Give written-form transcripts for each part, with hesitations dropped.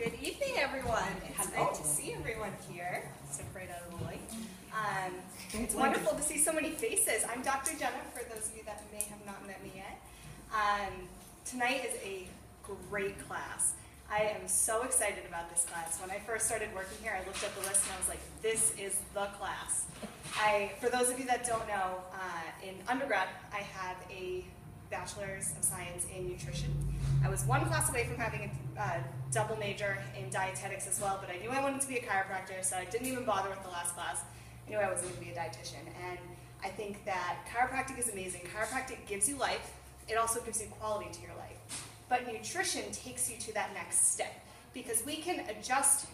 Good evening, everyone. It's great to see everyone here. Step right out of the light. It's wonderful to see so many faces. I'm Dr. Jenna, for those of you that may have not met me yet. Tonight is a great class. I am so excited about this class. When I first started working here, I looked at the list and I was like, this is the class. For those of you that don't know, in undergrad, I had a Bachelor's of Science in Nutrition. I was one class away from having a double major in dietetics as well, but I knew I wanted to be a chiropractor, so I didn't even bother with the last class. I knew I wasn't going to be a dietitian, and I think that chiropractic is amazing. Chiropractic gives you life. It also gives you quality to your life. But nutrition takes you to that next step, because we can adjust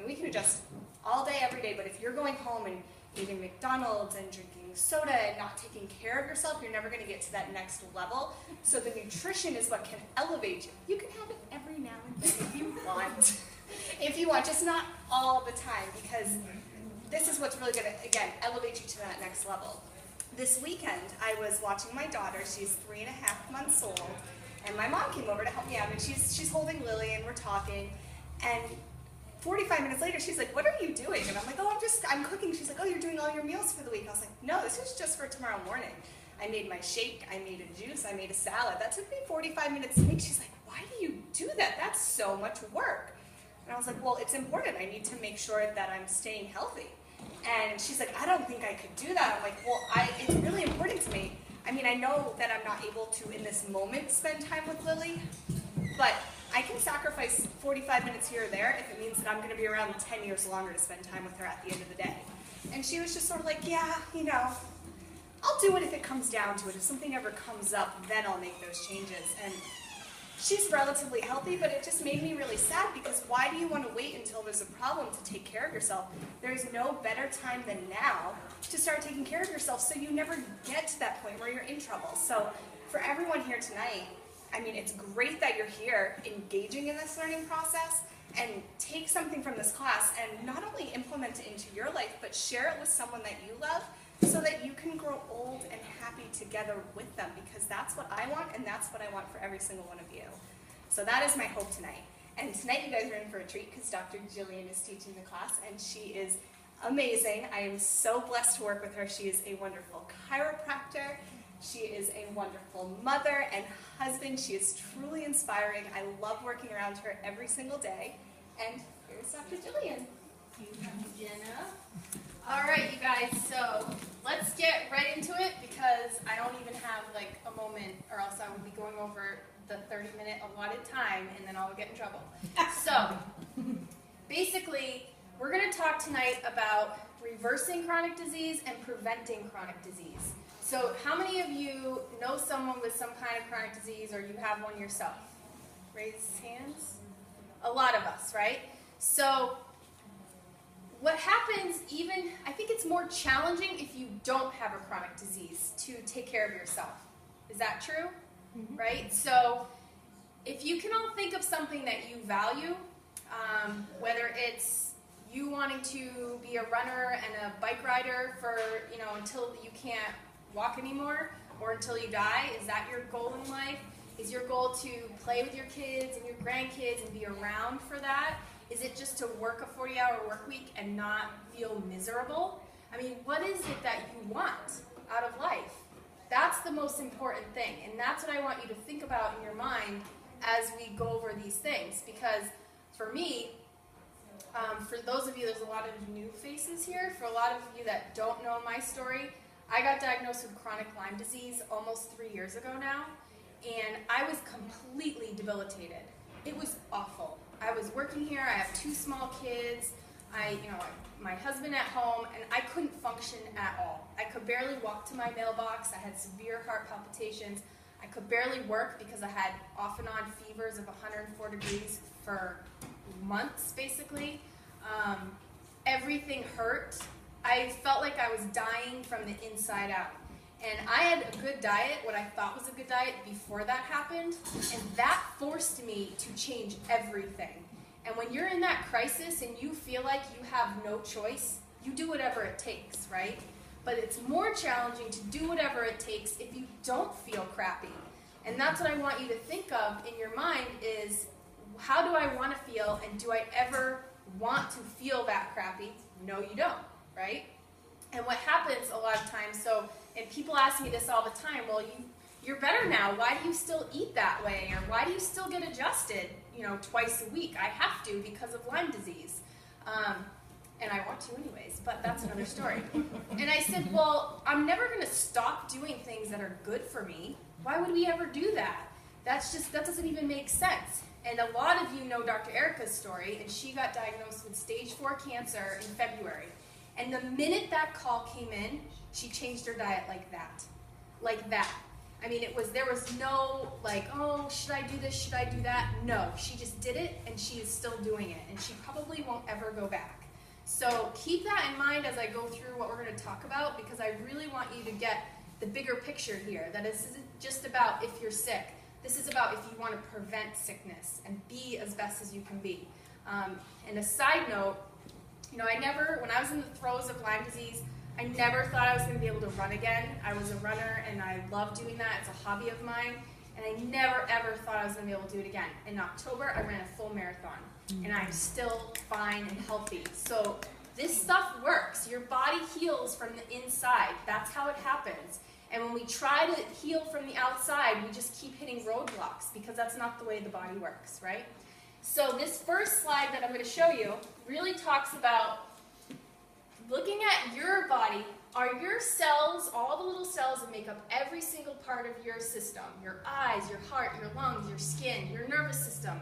we can adjust all day, every day, but if you're going home and eating McDonald's and drinking soda and not taking care of yourself, you're never going to get to that next level. So the nutrition is what can elevate you. You can have it every now and then if you want. If you want, just not all the time, because this is what's really going to, again, elevate you to that next level. This weekend, I was watching my daughter. She's 3.5 months old, and my mom came over to help me out, and she's holding Lily, and we're talking, and 45 minutes later, she's like, what are you doing? And I'm like, oh, I'm cooking. She's like, oh, you're doing all your meals for the week. I was like, no, this is just for tomorrow morning. I made my shake, I made a juice, I made a salad. That took me 45 minutes to make. She's like, why do you do that? That's so much work. And I was like, well, it's important. I need to make sure that I'm staying healthy. And she's like, I don't think I could do that. I'm like, well, it's really important to me. I mean, I know that I'm not able to, in this moment, spend time with Lily, but I can sacrifice 45 minutes here or there if it means that I'm going to be around 10 years longer to spend time with her at the end of the day. And she was just sort of like, yeah, I'll do it if it comes down to it. If something ever comes up, then I'll make those changes. And she's relatively healthy, but it just made me really sad, because why do you want to wait until there's a problem to take care of yourself? There's no better time than now to start taking care of yourself, so you never get to that point where you're in trouble. So for everyone here tonight, I mean, it's great that you're here engaging in this learning process, and take something from this class and not only implement it into your life, but share it with someone that you love so that you can grow old and happy together with them, because that's what I want, and that's what I want for every single one of you. So that is my hope tonight. And tonight you guys are in for a treat, because Dr. Jillian is teaching the class, and she is amazing. I am so blessed to work with her. She is a wonderful chiropractor. She is a wonderful mother and husband. She is truly inspiring. I love working around her every single day. And here's Dr. Jillian. Thank you, Dr. Jenna. All right, you guys, so let's get right into it, because I don't even have like a moment, or else I would be going over the 30-minute allotted time, and then I'll get in trouble. So basically, we're going to talk tonight about reversing chronic disease and preventing chronic disease. So how many of you know someone with some kind of chronic disease, or you have one yourself? Raise hands. A lot of us, right? So what happens, I think it's more challenging if you don't have a chronic disease to take care of yourself. Is that true? Mm-hmm. Right? So if you can all think of something that you value, whether it's you wanting to be a runner and a bike rider for, until you can't walk anymore, or until you die, is that your goal in life? Is your goal to play with your kids and your grandkids and be around for that? Is it just to work a 40-hour work week and not feel miserable? I mean, what is it that you want out of life? That's the most important thing, and that's what I want you to think about in your mind as we go over these things, because for me, for those of you, there's a lot of new faces here. For a lot of you that don't know my story, I got diagnosed with chronic Lyme disease almost 3 years ago now, and I was completely debilitated. It was awful. I was working here, I have 2 small kids, my husband at home, and I couldn't function at all. I could barely walk to my mailbox. I had severe heart palpitations. I could barely work because I had off and on fevers of 104 degrees for months, basically. Everything hurt. I felt like I was dying from the inside out. And I had a good diet, what I thought was a good diet, before that happened, and that forced me to change everything. And when you're in that crisis and you feel like you have no choice, you do whatever it takes, right? But it's more challenging to do whatever it takes if you don't feel crappy. And that's what I want you to think of in your mind is, how do I want to feel, and do I ever want to feel that crappy? No, you don't, right? And what happens a lot of times, and people ask me this all the time, well, you're better now, why do you still eat that way? Or why do you still get adjusted, twice a week? I have to because of Lyme disease. And I want to anyways, but that's another story. And I said, well, I'm never going to stop doing things that are good for me. Why would we ever do that? That doesn't even make sense. And a lot of you know Dr. Erica's story, and she got diagnosed with stage 4 cancer in February. And the minute that call came in, she changed her diet like that. Like that. I mean, there was no oh, should I do this, should I do that? No, she just did it, and she is still doing it, and she probably won't ever go back. So keep that in mind as I go through what we're going to talk about, because I really want you to get the bigger picture here, that this isn't just about if you're sick. This is about if you want to prevent sickness and be as best as you can be. And a side note, when I was in the throes of Lyme disease, I never thought I was going to be able to run again. I was a runner, and I love doing that. It's a hobby of mine. And I never, ever thought I was going to be able to do it again. In October, I ran a full marathon, and I'm still fine and healthy. So this stuff works. Your body heals from the inside. That's how it happens. And when we try to heal from the outside, we just keep hitting roadblocks, because that's not the way the body works, right? So this first slide that I'm going to show you really talks about looking at your body. Are your cells, all the little cells that make up every single part of your system, your eyes, your heart, your lungs, your skin, your nervous system,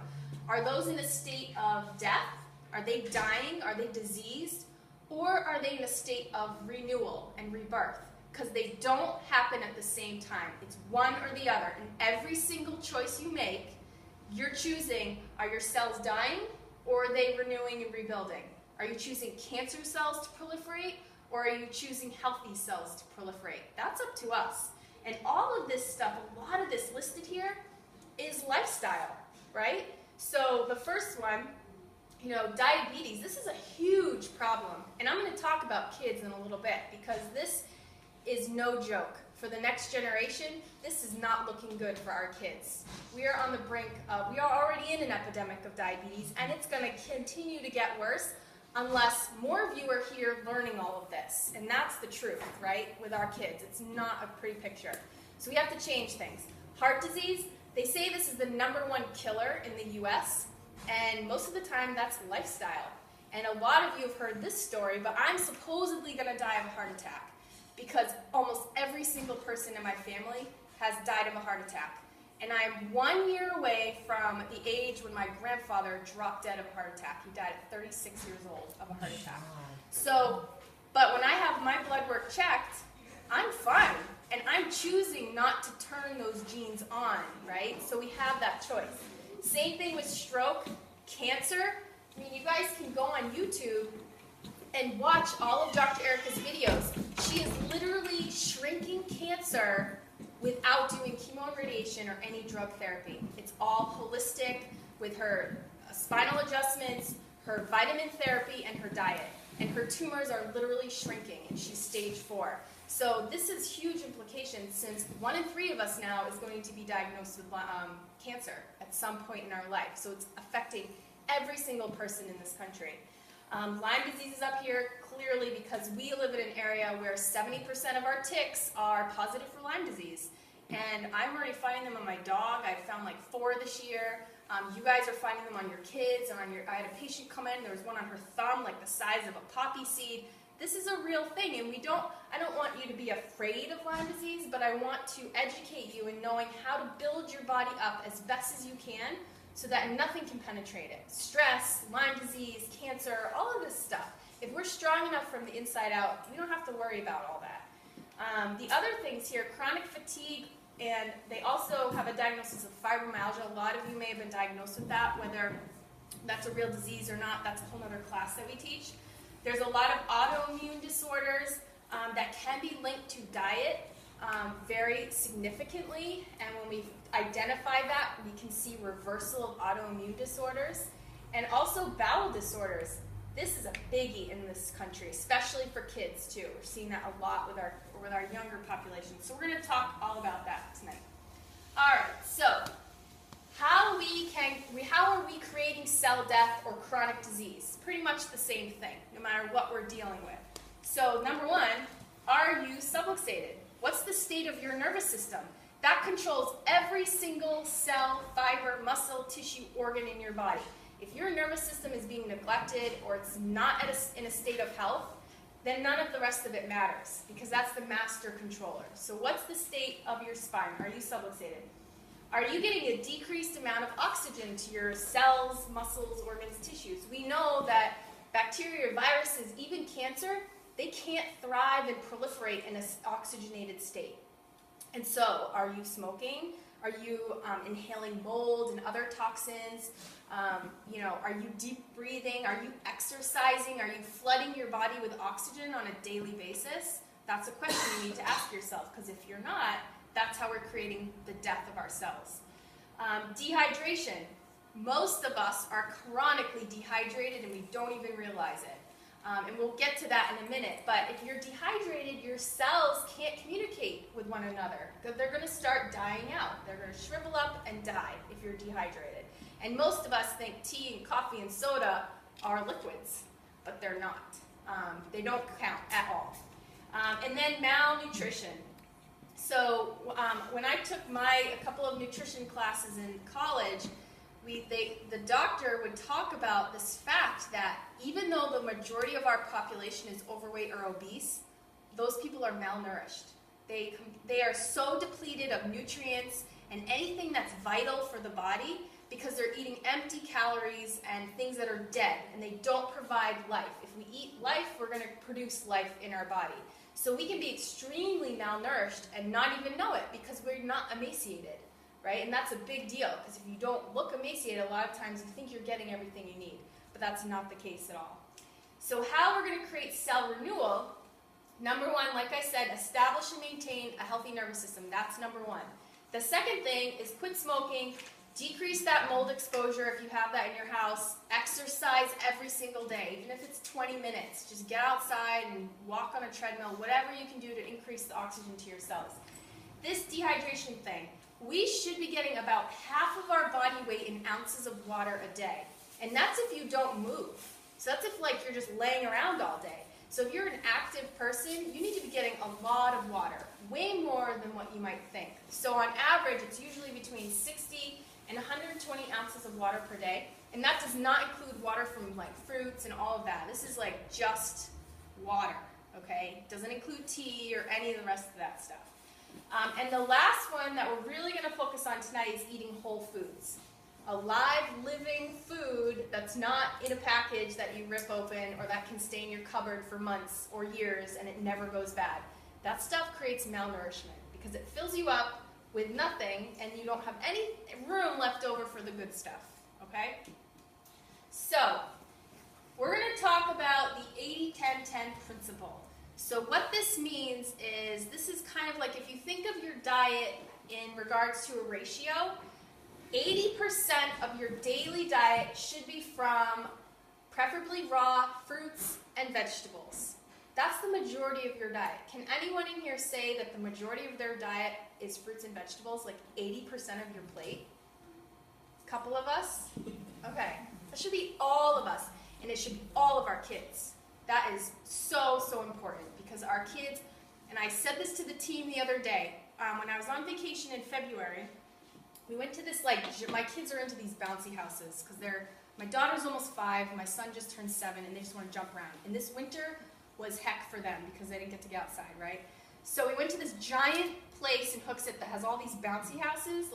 are those in a state of death? Are they dying? Are they diseased? Or are they in a state of renewal and rebirth? Because they don't happen at the same time. It's one or the other. And every single choice you make, you're choosing, are your cells dying, or are they renewing and rebuilding? Are you choosing cancer cells to proliferate, or are you choosing healthy cells to proliferate? That's up to us. And all of this stuff, a lot of this listed here, is lifestyle, right? So the first one, diabetes, this is a huge problem. And I'm going to talk about kids in a little bit, because this is no joke. For the next generation, this is not looking good for our kids. We are on the brink of, we are already in an epidemic of diabetes, and it's going to continue to get worse unless more of you are here learning all of this. And that's the truth, right, with our kids. It's not a pretty picture. So we have to change things. Heart disease, they say this is the #1 killer in the US, and most of the time that's lifestyle. And a lot of you have heard this story, but I'm supposedly going to die of a heart attack, because almost every single person in my family has died of a heart attack. And I'm 1 year away from the age when my grandfather dropped dead of a heart attack. He died at 36 years old of a heart attack. So, but when I have my blood work checked, I'm fine. And I'm choosing not to turn those genes on, right? So we have that choice. Same thing with stroke, cancer. I mean, you guys can go on YouTube and watch all of Dr. Erica's videos. She is literally shrinking cancer without doing chemo and radiation or any drug therapy. It's all holistic with her spinal adjustments, her vitamin therapy, and her diet. And her tumors are literally shrinking, and she's stage 4. So this is huge implications, since 1 in 3 of us now is going to be diagnosed with cancer at some point in our life. So it's affecting every single person in this country. Lyme disease is up here clearly because we live in an area where 70% of our ticks are positive for Lyme disease. And I'm already finding them on my dog. I've found like 4 this year. You guys are finding them on your kids. And I had a patient come in, there was one on her thumb like the size of a poppy seed. This is a real thing, and I don't want you to be afraid of Lyme disease, but I want to educate you in knowing how to build your body up as best as you can, so that nothing can penetrate it. Stress, Lyme disease, cancer, all of this stuff. If we're strong enough from the inside out, we don't have to worry about all that. The other things here, chronic fatigue, and they also have a diagnosis of fibromyalgia. A lot of you may have been diagnosed with that, whether that's a real disease or not. That's a whole other class that we teach. There's a lot of autoimmune disorders that can be linked to diet very significantly, and when we identify that, we can see reversal of autoimmune disorders, and also bowel disorders. This is a biggie in this country, especially for kids too. We're seeing that a lot with our younger population. So we're going to talk all about that tonight. All right, so how are we creating cell death or chronic disease? Pretty much the same thing, no matter what we're dealing with. So number one, are you subluxated? What's the state of your nervous system? That controls every single cell, fiber, muscle, tissue, organ in your body. If your nervous system is being neglected or it's not in a state of health, then none of the rest of it matters, because that's the master controller. So what's the state of your spine? Are you subluxated? Are you getting a decreased amount of oxygen to your cells, muscles, organs, tissues? We know that bacteria, viruses, even cancer, they can't thrive and proliferate in an oxygenated state. And so, are you smoking? Are you inhaling mold and other toxins? Are you deep breathing? Are you exercising? Are you flooding your body with oxygen on a daily basis? That's a question you need to ask yourself, because if you're not, that's how we're creating the death of our cells. Dehydration. Most of us are chronically dehydrated and we don't even realize it. And we'll get to that in a minute. But if you're dehydrated, your cells can't communicate with one another. They're going to start dying out. They're going to shrivel up and die if you're dehydrated. And most of us think tea and coffee and soda are liquids, but they're not. They don't count at all. And then malnutrition. So when I took a couple of nutrition classes in college, the doctor would talk about this fact that even though the majority of our population is overweight or obese, those people are malnourished. They are so depleted of nutrients and anything that's vital for the body because they're eating empty calories and things that are dead, and they don't provide life. If we eat life, we're going to produce life in our body. So we can be extremely malnourished and not even know it because we're not emaciated. Right? And that's a big deal, because if you don't look emaciated, a lot of times you think you're getting everything you need, but that's not the case at all. So how we're going to create cell renewal, number one, like I said, establish and maintain a healthy nervous system. That's number one. The second thing is quit smoking, decrease that mold exposure if you have that in your house, exercise every single day, even if it's 20 minutes. Just get outside and walk on a treadmill, whatever you can do to increase the oxygen to your cells. This dehydration thing, we should be getting about half of our body weight in ounces of water a day. And that's if you don't move. So that's if you're just laying around all day. So if you're an active person, you need to be getting a lot of water, way more than what you might think. So on average, it's usually between 60 and 120 ounces of water per day. And that does not include water from fruits and all of that. This is just water, okay? It doesn't include tea or any of the rest of that stuff. And the last one that we're really going to focus on tonight is eating whole foods. A live, living food that's not in a package that you rip open or that can stay in your cupboard for months or years and it never goes bad. That stuff creates malnourishment because it fills you up with nothing and you don't have any room left over for the good stuff, okay? So, we're going to talk about the 80-10-10 principle. So what this means is, this is kind of like if you think of your diet in regards to a ratio, 80% of your daily diet should be from preferably raw fruits and vegetables. That's the majority of your diet. Can anyone in here say that the majority of their diet is fruits and vegetables, 80% of your plate? A couple of us? Okay. That should be all of us, and it should be all of our kids. That is so, so important because our kids, and I said this to the team the other day, when I was on vacation in February, we went to this, my kids are into these bouncy houses because my daughter's almost 5, my son just turned 7, and they just want to jump around. And this winter was heck for them because they didn't get to get outside, right? So we went to this giant place in Hooksett that has all these bouncy houses,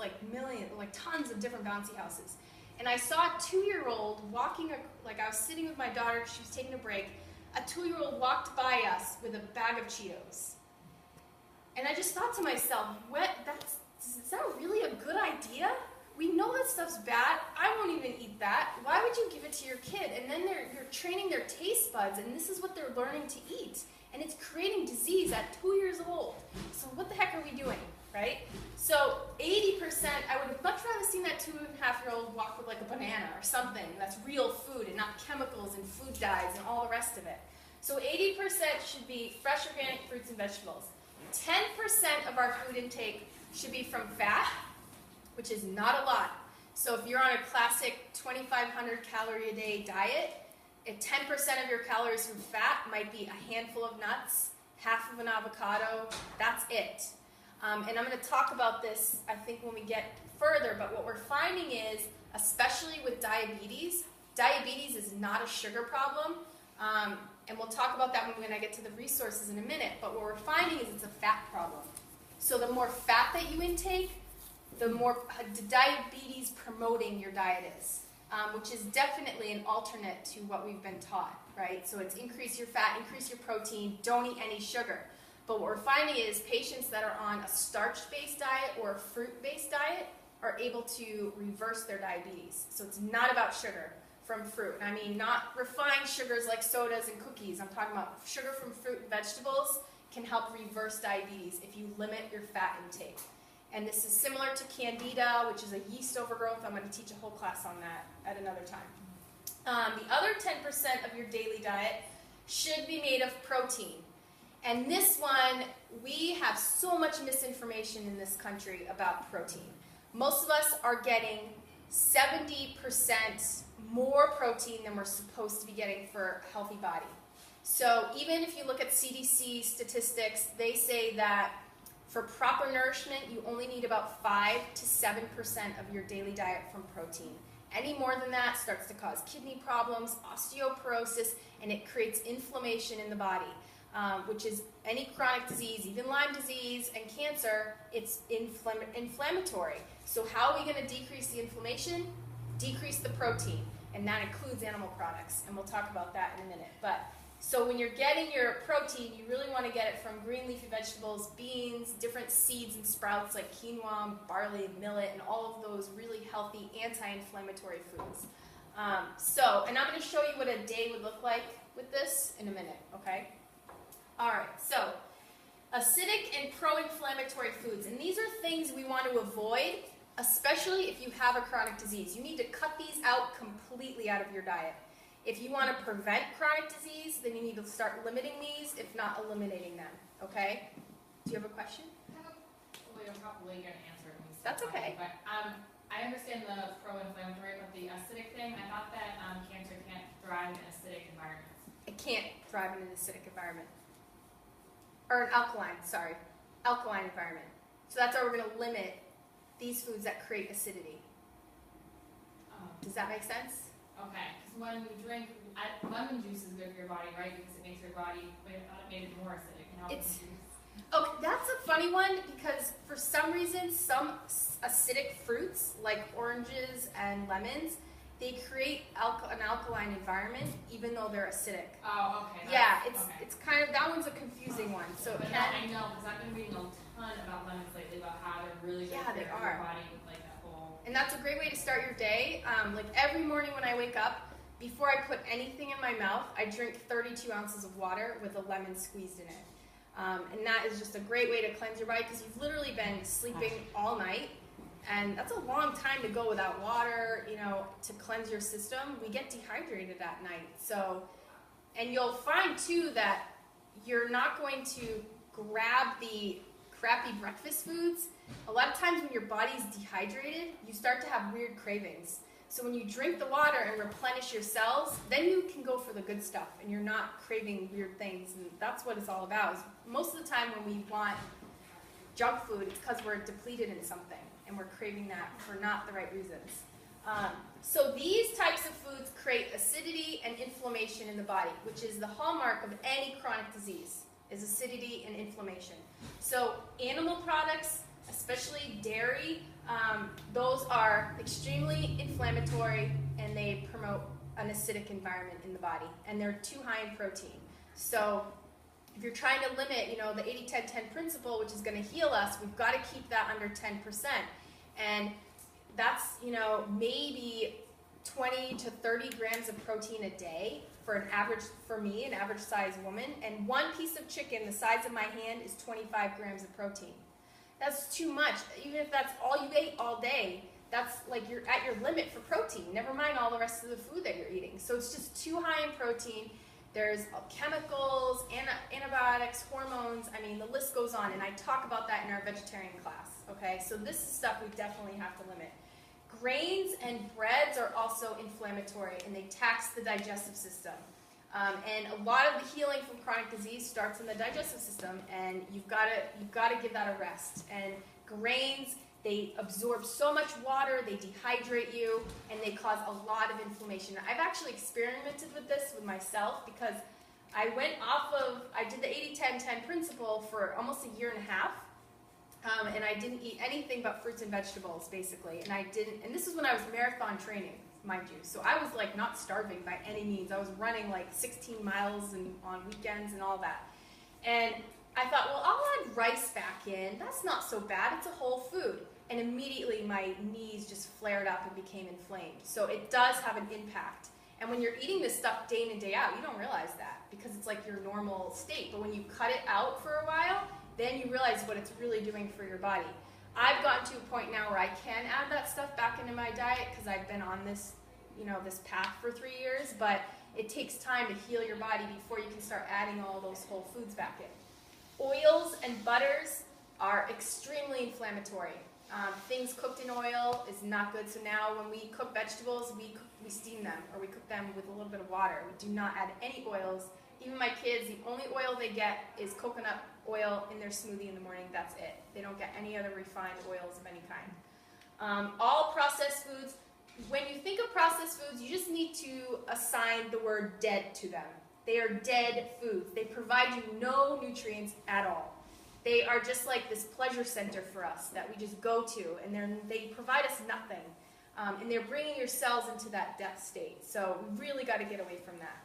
tons of different bouncy houses. And I saw a 2-year-old walking, I was sitting with my daughter, she was taking a break, a 2-year-old walked by us with a bag of Cheetos. And I just thought to myself, is that really a good idea? We know that stuff's bad. I won't even eat that. Why would you give it to your kid? And then you're training their taste buds, and this is what they're learning to eat. And it's creating disease at 2 years old. So what the heck are we doing, right? So 80%, I would have much rather seen that 2.5-year-old walk with a banana or something that's real food and not chemicals and food dyes and all the rest of it. So 80% should be fresh organic fruits and vegetables. 10% of our food intake should be from fat, which is not a lot. So if you're on a classic 2,500 calorie a day diet, if 10% of your calories from fat might be a handful of nuts, half of an avocado, that's it. And I'm going to talk about this, I think, when we get further, but what we're finding is, especially with diabetes, diabetes is not a sugar problem, and we'll talk about that when I get to the resources in a minute, but what we're finding is it's a fat problem. So the more fat that you intake, the more diabetes promoting your diet is, which is definitely an alternate to what we've been taught, right? So it's increase your fat, increase your protein, don't eat any sugar. But what we're finding is patients that are on a starch-based diet or a fruit-based diet are able to reverse their diabetes. So it's not about sugar from fruit. And I mean not refined sugars like sodas and cookies. I'm talking about sugar from fruit and vegetables can help reverse diabetes if you limit your fat intake. And this is similar to candida, which is a yeast overgrowth. I'm going to teach a whole class on that at another time. The other 10% of your daily diet should be made of protein. And this one, we have so much misinformation in this country about protein. Most of us are getting 70% more protein than we're supposed to be getting for a healthy body. So even if you look at CDC statistics, they say that for proper nourishment, you only need about 5 to 7% of your daily diet from protein. Any more than that starts to cause kidney problems, osteoporosis, and it creates inflammation in the body, which is any chronic disease, even Lyme disease and cancer, it's inflammatory. So how are we going to decrease the inflammation? Decrease the protein, and that includes animal products, and we'll talk about that in a minute. But so when you're getting your protein, you really want to get it from green leafy vegetables, beans, different seeds and sprouts like quinoa, barley, millet, and all of those really healthy anti-inflammatory foods. And I'm going to show you what a day would look like with this in a minute, okay? All right, so acidic and pro-inflammatory foods, and these are things we want to avoid, especially if you have a chronic disease. You need to cut these out completely out of your diet. If you want to prevent chronic disease, then you need to start limiting these, if not eliminating them, okay? Do you have a question? Well, you're probably going to answer it when we That's start okay. talking, but I understand the pro-inflammatory, but the acidic thing, I thought that cancer can't thrive in acidic environments. It can't thrive in an acidic environment. Or an alkaline environment. So that's why we're going to limit these foods that create acidity. Does that make sense? Okay, because when you drink, lemon juice is good for your body, right? Because it makes your body, I thought it made it more acidic. Okay, that's a funny one because for some reason, some acidic fruits like oranges and lemons, they create an alkaline environment even though they're acidic. Oh, okay. Yeah, it's kind of, that one's a confusing one. So but I know, because I've been reading a ton about lemons lately, about how they're really good for your body, like that whole. And that's a great way to start your day. Like every morning when I wake up, before I put anything in my mouth, I drink 32 ounces of water with a lemon squeezed in it. And that is just a great way to cleanse your body because you've literally been sleeping all night. And that's a long time to go without water, to cleanse your system. We get dehydrated at night. So, and you'll find too that you're not going to grab the crappy breakfast foods. A lot of times when your body's dehydrated, you start to have weird cravings. So when you drink the water and replenish your cells, then you can go for the good stuff and you're not craving weird things. And that's what it's all about. Is most of the time when we want junk food, it's because we're depleted in something and we're craving that for not the right reasons. So these types of foods create acidity and inflammation in the body, which is the hallmark of any chronic disease, is acidity and inflammation. So animal products, especially dairy, those are extremely inflammatory and they promote an acidic environment in the body, and they're too high in protein. So if you're trying to limit, the 80-10-10 principle, which is going to heal us, we've got to keep that under 10%. And that's, maybe 20 to 30 grams of protein a day for an average size woman. And one piece of chicken the size of my hand is 25 grams of protein. That's too much. Even if that's all you ate all day, that's like you're at your limit for protein. Never mind all the rest of the food that you're eating. So it's just too high in protein. There's chemicals, antibiotics, hormones. I mean, the list goes on, and I talk about that in our vegetarian class, okay? So this is stuff we definitely have to limit. Grains and breads are also inflammatory, and they tax the digestive system. And a lot of the healing from chronic disease starts in the digestive system, and you've got to give that a rest. And grains, they absorb so much water, they dehydrate you, and they cause a lot of inflammation. I've actually experimented with this with myself because I did the 80-10-10 principle for almost a year and a half, and I didn't eat anything but fruits and vegetables, basically. And this is when I was marathon training, mind you. So I was like not starving by any means. I was running like 16 miles on weekends and all that. And I thought, well, I'll add rice back in. That's not so bad. It's a whole food. And immediately my knees just flared up and became inflamed. So it does have an impact. And when you're eating this stuff day in and day out, you don't realize that because it's like your normal state. But when you cut it out for a while, then you realize what it's really doing for your body. I've gotten to a point now where I can add that stuff back into my diet because I've been on this, this path for 3 years, but it takes time to heal your body before you can start adding all those whole foods back in. Oils and butters are extremely inflammatory. Things cooked in oil is not good, so now when we cook vegetables, we steam them, or we cook them with a little bit of water. We do not add any oils. Even my kids, the only oil they get is coconut oil in their smoothie in the morning. That's it. They don't get any other refined oils of any kind. All processed foods, when you think of processed foods, you just need to assign the word dead to them. They are dead foods. They provide you no nutrients at all. They are just like this pleasure center for us that we just go to, and they provide us nothing. And they're bringing your cells into that death state. So we really got to get away from that.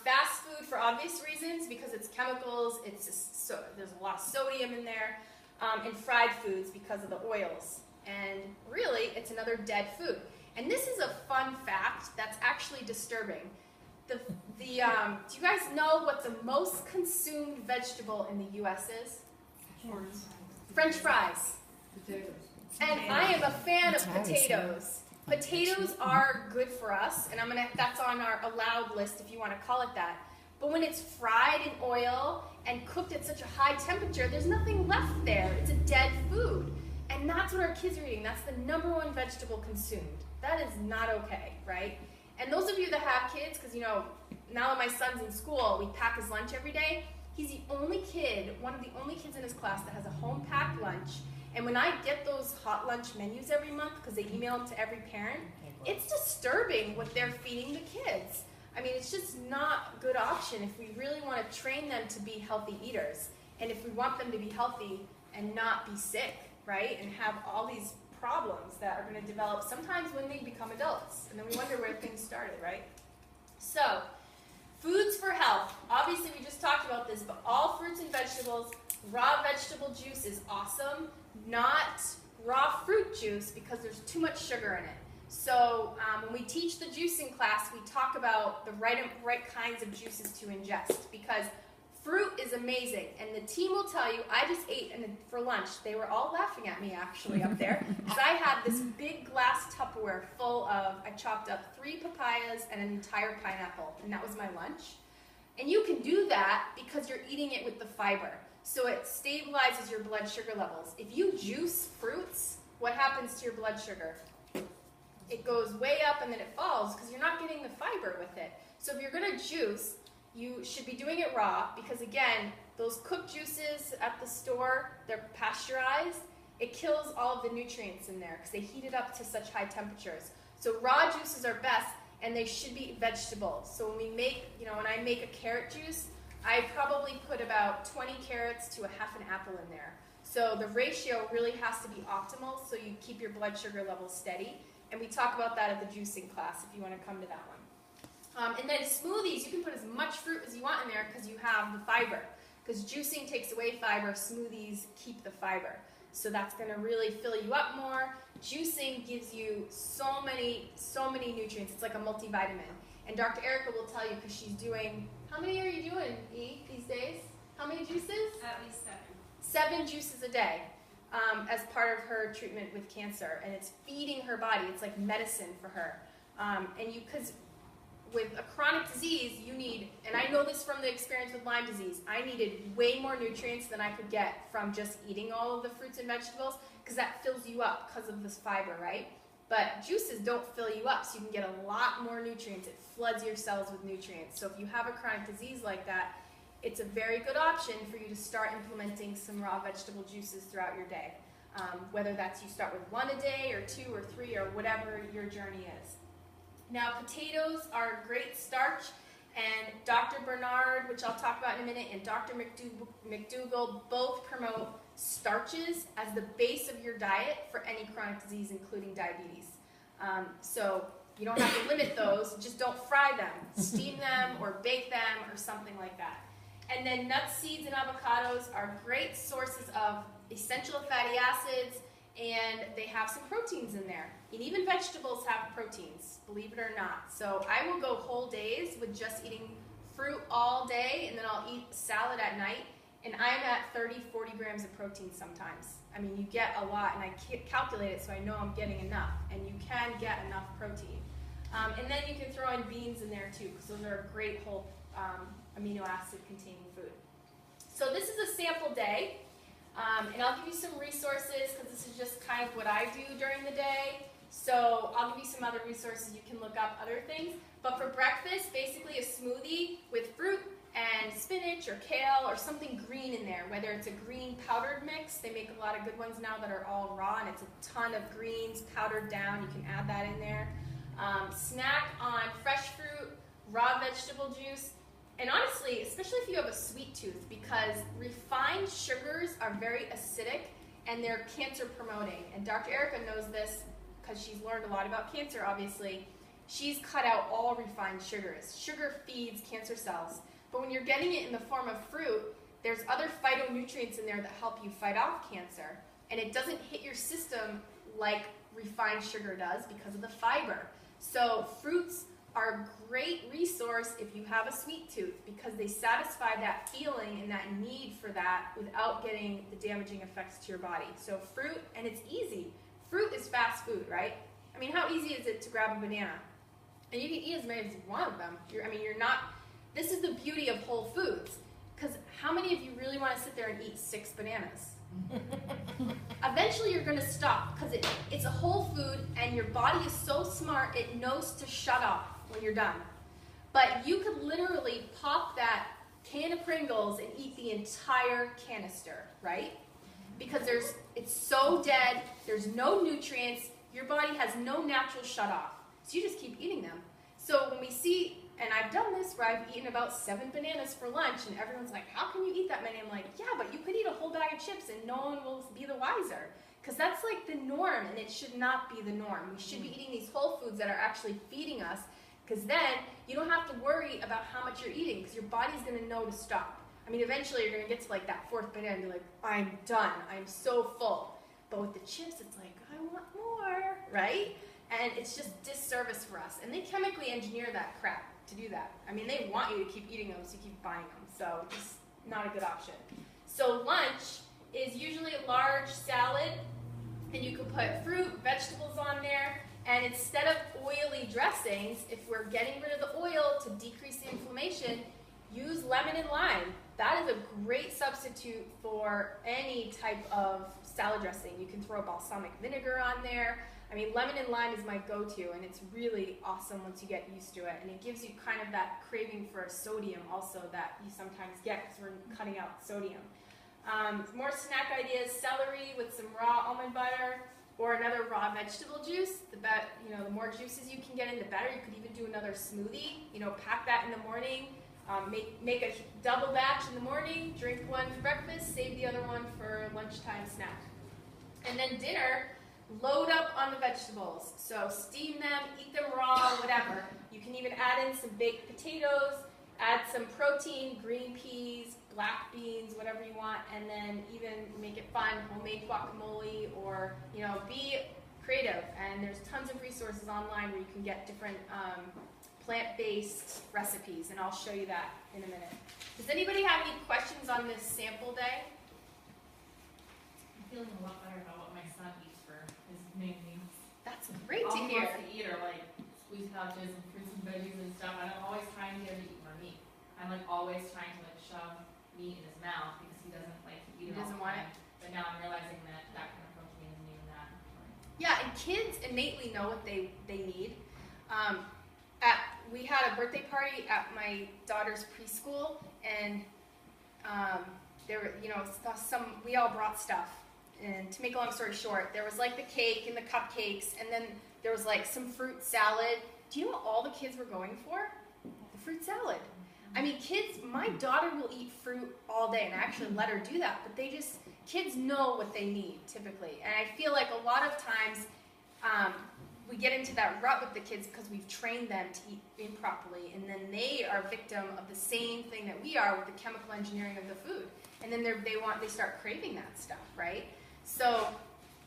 Fast food for obvious reasons, because it's chemicals, there's a lot of sodium in there, and fried foods because of the oils. And really, it's another dead food. And this is a fun fact that's actually disturbing. Do you guys know what the most consumed vegetable in the U.S. is? French fries. Potatoes. And I am a fan of potatoes. Potatoes are good for us, and that's on our allowed list if you want to call it that. But when it's fried in oil and cooked at such a high temperature, there's nothing left there. It's a dead food. And that's what our kids are eating. That's the #1 vegetable consumed. That is not okay, right? And those of you that have kids, because now that my son's in school, we pack his lunch every day. He's the only kid, one of the only kids in his class that has a home packed lunch. And when I get those hot lunch menus every month, because they email them to every parent, it's disturbing what they're feeding the kids. I mean, it's just not a good option if we really want to train them to be healthy eaters. And if we want them to be healthy and not be sick, right? And have all these problems that are going to develop sometimes when they become adults. And then we wonder where things started, right? So, foods for health. Obviously, we just talked about this, but all fruits and vegetables, raw vegetable juice is awesome. Not raw fruit juice because there's too much sugar in it. So when we teach the juicing class, we talk about the right kinds of juices to ingest because fruit is amazing. And the team will tell you, I just ate for lunch. They were all laughing at me actually up there because I had this big glass Tupperware full of, I chopped up 3 papayas and an entire pineapple, and that was my lunch. And you can do that because you're eating it with the fiber. So it stabilizes your blood sugar levels. If you juice fruits, what happens to your blood sugar? It goes way up and then it falls because you're not getting the fiber with it. So if you're going to juice, you should be doing it raw because, again, those cooked juices at the store, they're pasteurized. It kills all of the nutrients in there because they heat it up to such high temperatures. So raw juices are best, and they should be vegetables. So when we make, when I make a carrot juice, I probably put about 20 carrots to a half an apple in there. So the ratio really has to be optimal so you keep your blood sugar levels steady. And we talk about that at the juicing class if you want to come to that one. And then smoothies, you can put as much fruit as you want in there because you have the fiber. Because juicing takes away fiber, smoothies keep the fiber. So that's going to really fill you up more. Juicing gives you so many nutrients. It's like a multivitamin. And Dr. Erica will tell you because she's doing, how many are you doing, these days? How many juices? At least 7. 7 juices a day as part of her treatment with cancer. And it's feeding her body. It's like medicine for her. Because with a chronic disease, you need, and I know this from the experience with Lyme disease, I needed way more nutrients than I could get from just eating all of the fruits and vegetables because that fills you up because of this fiber, right? But juices don't fill you up, so you can get a lot more nutrients. It floods your cells with nutrients. So if you have a chronic disease like that, it's a very good option for you to start implementing some raw vegetable juices throughout your day. Whether that's you start with 1 a day or 2 or 3 or whatever your journey is. Now potatoes are a great starch, and Dr. Bernard, which I'll talk about in a minute, and Dr. McDougall both promote starches as the base of your diet for any chronic disease, including diabetes. So you don't have to limit those, just don't fry them. Steam them or bake them or something like that. And then nuts, seeds, and avocados are great sources of essential fatty acids, and they have some proteins in there. And even vegetables have proteins, believe it or not. So I will go whole days with just eating fruit all day, and then I'll eat salad at night, and I'm at 30, 40 grams of protein sometimes. I mean, you get a lot, and I calculate it so I know I'm getting enough, and you can get enough protein. And then you can throw in beans in there too, because those are a great whole amino acid containing food. So this is a sample day, and I'll give you some resources because this is just kind of what I do during the day. So I'll give you some other resources, you can look up other things. But for breakfast, basically a smoothie with fruit and spinach or kale or something green in there, whether it's a green powdered mix. They make a lot of good ones now that are all raw, and it's a ton of greens powdered down. You can add that in there. Snack on fresh fruit, raw vegetable juice, and honestly, especially if you have a sweet tooth, because refined sugars are very acidic and they're cancer promoting. And Dr. Erica knows this because she's learned a lot about cancer, obviously. She's cut out all refined sugars. Sugar feeds cancer cells. But when you're getting it in the form of fruit, there's other phytonutrients in there that help you fight off cancer. And it doesn't hit your system like refined sugar does because of the fiber. So fruits are a great resource if you have a sweet tooth, because they satisfy that feeling and that need for that without getting the damaging effects to your body. So fruit, and it's easy. Fruit is fast food, right? I mean, how easy is it to grab a banana? And you can eat as many as one of them. This is the beauty of Whole Foods, because how many of you really want to sit there and eat 6 bananas? Eventually you're going to stop, because it's a whole food, and your body is so smart, it knows to shut off when you're done. But you could literally pop that can of Pringles and eat the entire canister, right? Because it's so dead, there's no nutrients, your body has no natural shut off. So you just keep eating them. So when we see, and I've done this where I've eaten about 7 bananas for lunch, and everyone's like, how can you eat that many? I'm like, yeah, but you could eat a whole bag of chips and no one will be the wiser. Because that's like the norm, and it should not be the norm. We should be eating these whole foods that are actually feeding us, because then you don't have to worry about how much you're eating, because your body's going to know to stop. I mean, eventually you're going to get to like that 4th banana and be like, I'm done, I'm so full. But with the chips, it's like, I want more, right? And it's just disservice for us. And they chemically engineer that crap to do that. I mean, they want you to keep eating them, so you keep buying them. So just not a good option. So lunch is usually a large salad, and you can put fruit, vegetables on there. And instead of oily dressings, if we're getting rid of the oil to decrease the inflammation, use lemon and lime. That is a great substitute for any type of salad dressing. You can throw balsamic vinegar on there. I mean, lemon and lime is my go-to, and it's really awesome once you get used to it. And it gives you kind of that craving for a sodium also that you sometimes get because we're cutting out sodium. More snack ideas, celery with some raw almond butter, or another raw vegetable juice. The more juices you can get in, the better. You could even do another smoothie. Pack that in the morning. Make a double batch in the morning, drink one for breakfast, save the other one for lunchtime snack. And then dinner, load up on the vegetables. So steam them, eat them raw, whatever. You can even add in some baked potatoes, add some protein, green peas, black beans, whatever you want, and then even make it fun, homemade guacamole, or be creative. And there's tons of resources online where you can get different plant-based recipes, and I'll show you that in a minute. Does anybody have any questions on this sample day? I'm feeling a lot better about what my son eats for his main meals. That's great to All he hear. wants to eat are like squeeze pouches and fruits and veggies and stuff, and I'm always trying to get him to eat more meat. I'm like always trying to like shove meat in his mouth because he doesn't like to eat it all the time. But now I'm realizing that that kind of protein isn't even that important. Yeah, and kids innately know what they need. We had a birthday party at my daughter's preschool, and there were, we all brought stuff. And to make a long story short, there was like the cake and the cupcakes, and then there was like some fruit salad. Do you know what all the kids were going for? The fruit salad. I mean, kids, my daughter will eat fruit all day, and I actually let her do that, but kids know what they need typically. And I feel like a lot of times we get into that rut with the kids because we've trained them to eat improperly, and then they are victim of the same thing that we are with the chemical engineering of the food. And then they start craving that stuff, right? So,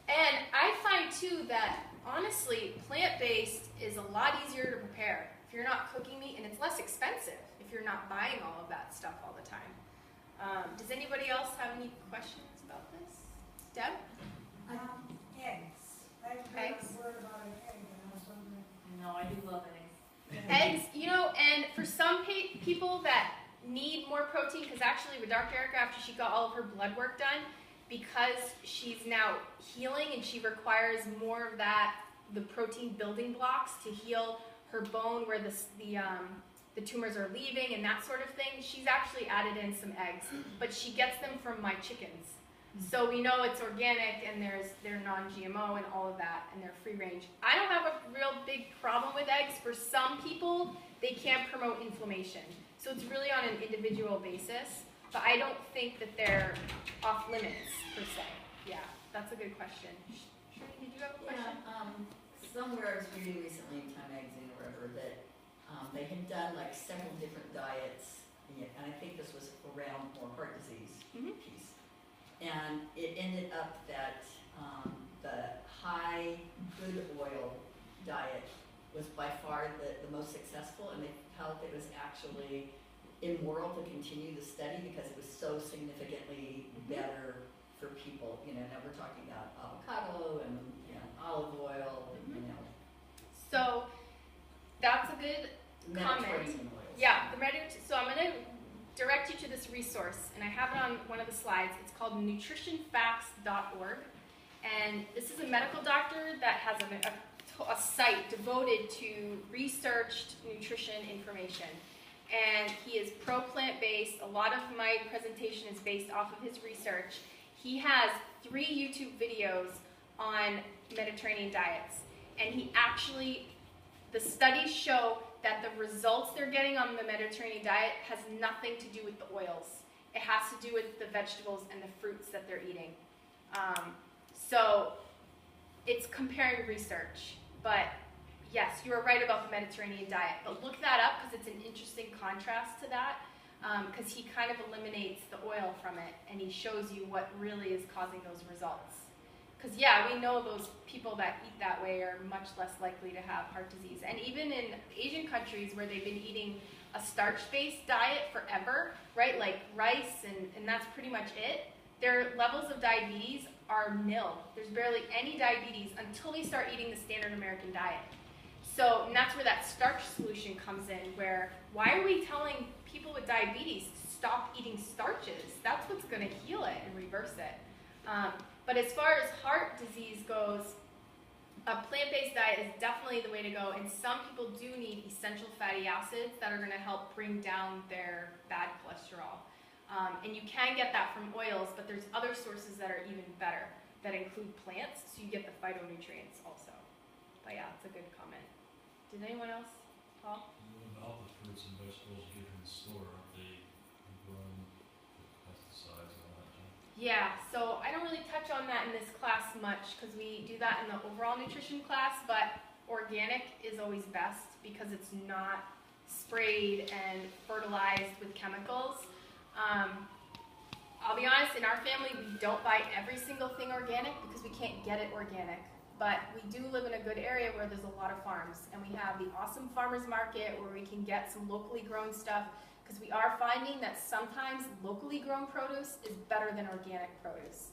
and I find too that honestly, plant-based is a lot easier to prepare if you're not cooking meat, and it's less expensive if you're not buying all of that stuff all the time. Does anybody else have any questions about this? Deb? Eggs. I've heard a word about an egg, and I was wondering. No, I do love eggs. Eggs, and for some people that need more protein, because actually with Dr. Erica, after she got all of her blood work done, because she's now healing and she requires more of the protein building blocks to heal her bone where the tumors are leaving and that sort of thing, she's actually added in some eggs, but she gets them from my chickens. So we know it's organic, and they're non-GMO and all of that, and they're free range. I don't have a real big problem with eggs. For some people, they can promote inflammation. So it's really on an individual basis, but I don't think that they're off limits per se. Yeah, that's a good question. Shirley, did you have a question? Yeah, somewhere I was reading recently in Time Magazine or whatever that they had done like several different diets, and I think this was around more heart disease piece. And it ended up that the high good oil diet was by far the most successful, and they felt it was actually immoral to continue the study because it was so significantly better for people. Now we're talking about avocado and olive oil. So that's a good comment. Mediterranean oils. Yeah, so I'm going to direct you to this resource, and I have it on one of the slides. It's called nutritionfacts.org, and this is a medical doctor that has a site devoted to researched nutrition information, and he is pro-plant-based. A lot of my presentation is based off of his research. He has 3 YouTube videos on Mediterranean diets, and the studies show that the results they're getting on the Mediterranean diet has nothing to do with the oils. It has to do with the vegetables and the fruits that they're eating. So it's comparing research. But yes, you are right about the Mediterranean diet. But look that up because it's an interesting contrast to that, because he kind of eliminates the oil from it, and he shows you what really is causing those results. Because, yeah, we know those people that eat that way are much less likely to have heart disease. And even in Asian countries where they've been eating a starch-based diet forever, right, like rice, and that's pretty much it, their levels of diabetes are nil. There's barely any diabetes until they start eating the standard American diet. So, and that's where that starch solution comes in, where why are we telling people with diabetes to stop eating starches? That's what's going to heal it and reverse it. But as far as heart disease goes, a plant-based diet is definitely the way to go, and some people do need essential fatty acids that are going to help bring down their bad cholesterol. And you can get that from oils, but there's other sources that are even better that include plants, so you get the phytonutrients also. But yeah, it's a good comment. Did anyone else? Paul? What about the fruits and vegetables you get in the store? Are they grown with pesticides and all that junk? Yeah, so I don't really touch on that in this class much because we do that in the overall nutrition class, but organic is always best because it's not sprayed and fertilized with chemicals. I'll be honest, in our family we don't buy every single thing organic because we can't get it organic. But we do live in a good area where there's a lot of farms, and we have the awesome farmers market where we can get some locally grown stuff, because we are finding that sometimes locally grown produce is better than organic produce,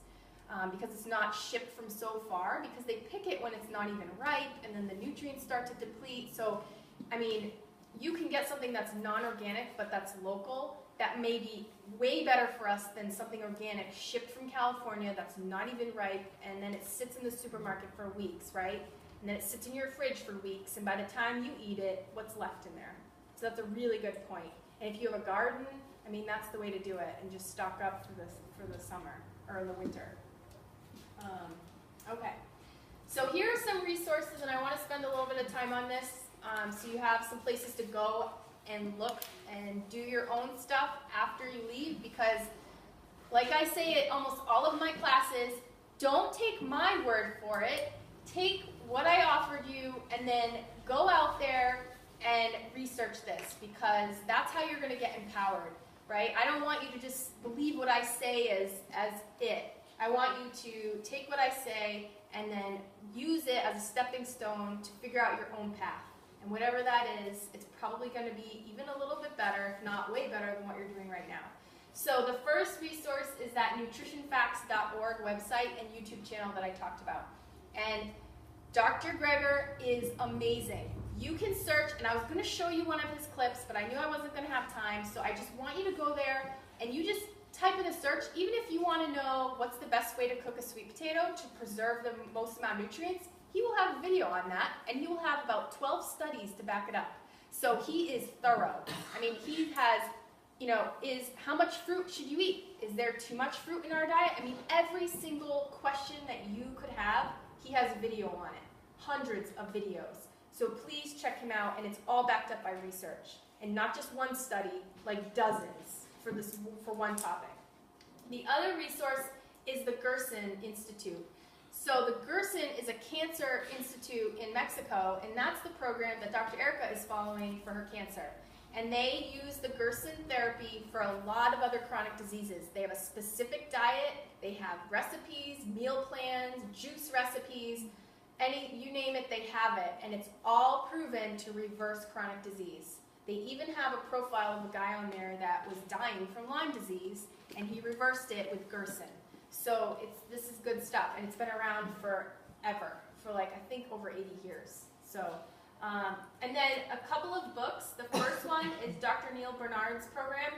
because it's not shipped from so far, because they pick it when it's not even ripe, and then the nutrients start to deplete. So, I mean, you can get something that's non-organic, but that's local, that may be way better for us than something organic shipped from California that's not even ripe, and then it sits in the supermarket for weeks, right? And then it sits in your fridge for weeks, and by the time you eat it, what's left in there? So that's a really good point. And if you have a garden, I mean, that's the way to do it, and just stock up for the summer, or the winter. Okay, so here are some resources, and I want to spend a little bit of time on this, so you have some places to go and look and do your own stuff after you leave, because like I say at almost all of my classes, don't take my word for it. Take what I offered you and then go out there and research this, because that's how you're going to get empowered, right? I don't want you to just believe what I say as it. I want you to take what I say and then use it as a stepping stone to figure out your own path. And whatever that is, it's probably going to be even a little bit better, if not way better than what you're doing right now. So the first resource is that nutritionfacts.org website and YouTube channel that I talked about. And Dr. Greger is amazing. You can search, and I was going to show you one of his clips, but I knew I wasn't going to have time, so I just want you to go there and you just type in a search, even if you want to know what's the best way to cook a sweet potato to preserve the most amount of nutrients. He will have a video on that, and he will have about 12 studies to back it up. So he is thorough. I mean, he has, is how much fruit should you eat? Is there too much fruit in our diet? I mean, every single question that you could have, he has a video on it. Hundreds of videos. So please check him out, and it's all backed up by research. And not just one study, like dozens for one topic. The other resource is the Gerson Institute. So the Gerson is a cancer institute in Mexico, and that's the program that Dr. Erica is following for her cancer. And they use the Gerson therapy for a lot of other chronic diseases. They have a specific diet, they have recipes, meal plans, juice recipes, you name it, they have it. And it's all proven to reverse chronic disease. They even have a profile of a guy on there that was dying from Lyme disease, and he reversed it with Gerson. So this is good stuff, and it's been around forever, for I think over 80 years. So, and then a couple of books. The first one is Dr. Neil Bernard's program,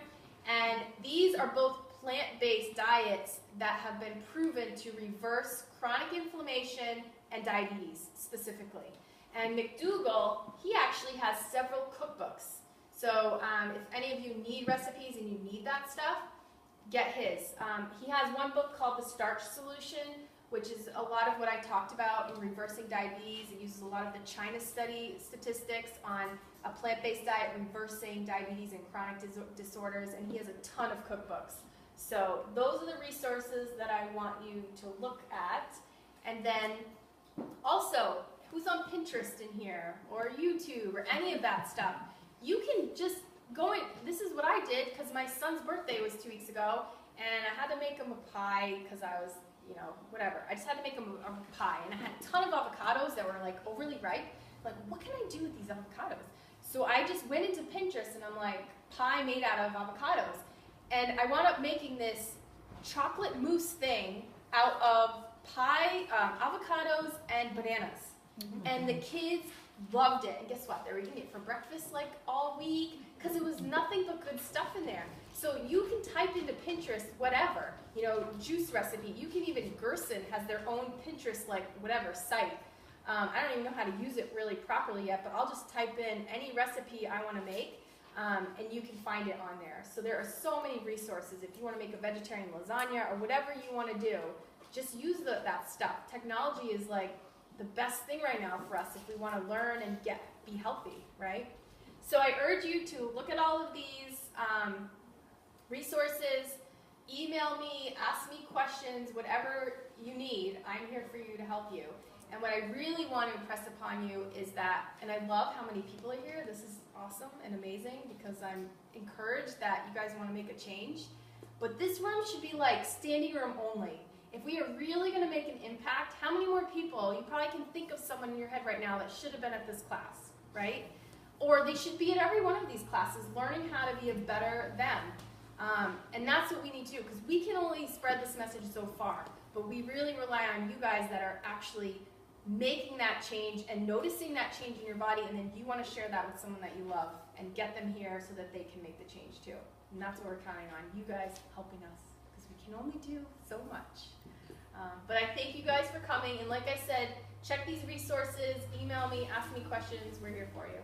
and these are both plant-based diets that have been proven to reverse chronic inflammation and diabetes specifically. And McDougall, he actually has several cookbooks. So if any of you need recipes and you need that stuff, get his. He has one book called The Starch Solution, which is a lot of what I talked about in reversing diabetes. It uses a lot of the China study statistics on a plant-based diet reversing diabetes and chronic disorders, and he has a ton of cookbooks. So those are the resources that I want you to look at. And then also, who's on Pinterest in here, or YouTube, or any of that stuff? You can just go in. This is what I did, because my son's birthday was 2 weeks ago, and I had to make him a pie, because I was, whatever. I just had to make him a pie, and I had a ton of avocados that were, overly ripe. What can I do with these avocados? So I just went into Pinterest, and I'm like, pie made out of avocados. And I wound up making this chocolate mousse thing out of pie, avocados, and bananas. Mm-hmm. And the kids loved it. And guess what? They were eating it for breakfast all week, because it was nothing but good stuff in there. So you can type into Pinterest whatever, juice recipe. You can even, Gerson has their own Pinterest, whatever site. I don't even know how to use it really properly yet, but I'll just type in any recipe I want to make, and you can find it on there. So there are so many resources. If you want to make a vegetarian lasagna or whatever you want to do, just use that stuff. Technology is the best thing right now for us if we want to learn and be healthy, right? So I urge you to look at all of these resources, email me, ask me questions, whatever you need. I'm here for you to help you. And what I really want to impress upon you is that, and I love how many people are here. This is awesome and amazing, because I'm encouraged that you guys want to make a change. But this room should be standing room only. If we are really going to make an impact, how many more people? You probably can think of someone in your head right now that should have been at this class, right? Or they should be at every one of these classes, learning how to be a better them. And that's what we need to do, because we can only spread this message so far. But we really rely on you guys that are actually making that change and noticing that change in your body, and then you want to share that with someone that you love and get them here so that they can make the change too. And that's what we're counting on, you guys helping us, because we can only do so much. But I thank you guys for coming, and like I said, check these resources, email me, ask me questions, we're here for you.